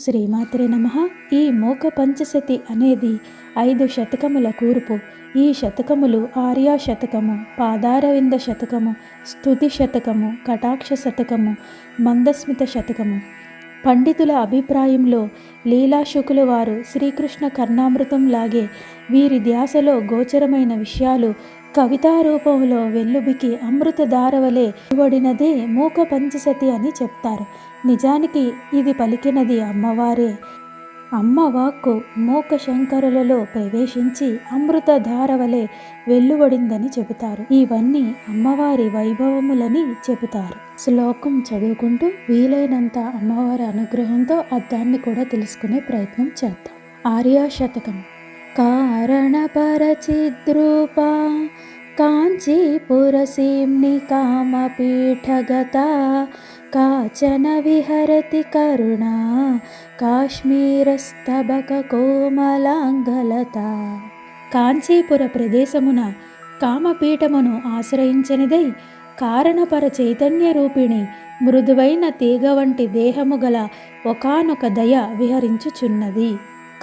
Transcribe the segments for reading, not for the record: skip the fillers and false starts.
శ్రీమాత్రే నమః. ఈ మూక పంచశతి అనేది 5 శతకముల కూర్పు. ఈ శతకములు ఆర్యా శతకము, పాదారవింద శతకము, స్తుతి శతకము, కటాక్ష శతకము, మందస్మిత శతకము. పండితుల అభిప్రాయంలో లీలాశుకుల వారు శ్రీకృష్ణ కర్ణామృతం లాగే వీరి ధ్యాసలో గోచరమైన విషయాలు కవితారూపంలో వెల్లుబికి అమృతధారవలే ఇవ్వడినదే మూక పంచశతి అని చెప్తారు. నిజానికి ఇది పలికినది అమ్మవారే. అమ్మ వాక్కు మూక శంకరులలో ప్రవేశించి అమృతధారవలే వెల్లువడిందని చెబుతారు. ఇవన్నీ అమ్మవారి వైభవములని చెబుతారు. శ్లోకం చదువుకుంటూ వీలైనంత అమ్మవారి అనుగ్రహంతో అర్థాన్ని కూడా తెలుసుకునే ప్రయత్నం చేద్దాం. ఆర్యా శతకం. కారణపరచిద్రూపా కాంచీపురసీమ్ని కామపీఠగతా కాచన విహరతి కరుణా కాశ్మీరస్తబక కోమలాంగలత. కాంచీపుర ప్రదేశమున కామపీఠమును ఆశ్రయించనిదై కారణపర చైతన్య రూపిణి మృదువైన తీగ వంటి దేహము గల ఒకానొక దయ విహరించుచున్నది.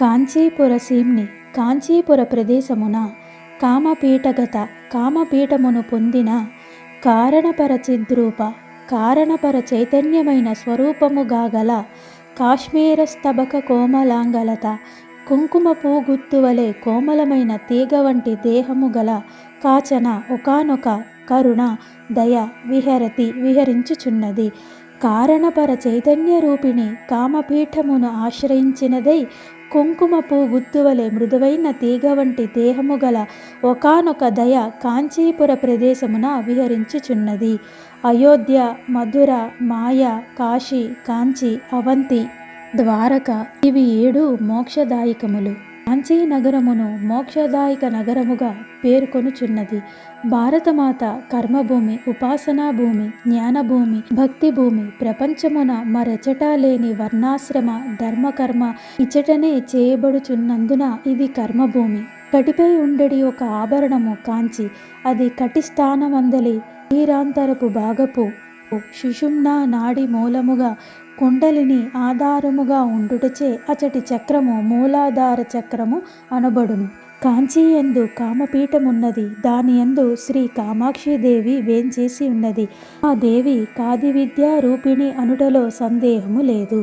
కాంచీపురసీమ్ని కాంచీపుర ప్రదేశమున కామపీఠగత కామపీఠమును పొందిన కారణపర చిద్రూప కారణపర చైతన్యమైన స్వరూపముగా గల కాశ్మీరస్తబక కోమలాంగలత కుంకుమ పూగుత్తువలే కోమలమైన తీగ వంటి దేహము గల కాచన ఒకానొక కరుణ దయ విహరించుచున్నది. కారణపర చైతన్య రూపిణి కామపీఠమును ఆశ్రయించినదై కుంకుమ గుత్తువలే మృదువైన తీగ వంటి దేహము గల ఒకానొక దయ కాంచీపుర ప్రదేశమున విహరించుచున్నది. అయోధ్య, మధుర, మాయ, కాశీ, కాంచి, అవంతి, ద్వారక ఇవి 7 మోక్షదాయకములు. కాంచీ నగరమును మోక్షదాయక నగరముగా పేర్కొనుచున్నది. భారతమాత కర్మభూమి, ఉపాసనా భూమి, జ్ఞానభూమి, భక్తి భూమి. ప్రపంచమున మరెచటా లేని వర్ణాశ్రమ ధర్మకర్మ ఇచటనే చేయబడుచున్నందున ఇది కర్మభూమి. కటిపై ఉండడి ఒక ఆభరణము కాంచి, అది కటి స్థానమందలి శరీరాంతరపు భాగపు శిశుమ్నా నాడి మూలముగా కుండలిని ఆధారముగా ఉండుటచే అచటి చక్రము మూలాధార చక్రము అనబడును. కాంచీయందు కామపీఠమున్నది. దాని యందు శ్రీ కామాక్షిదేవి వేంచేసి ఉన్నది. ఆ దేవి కాది విద్యా రూపిణి అనుటలో సందేహము లేదు.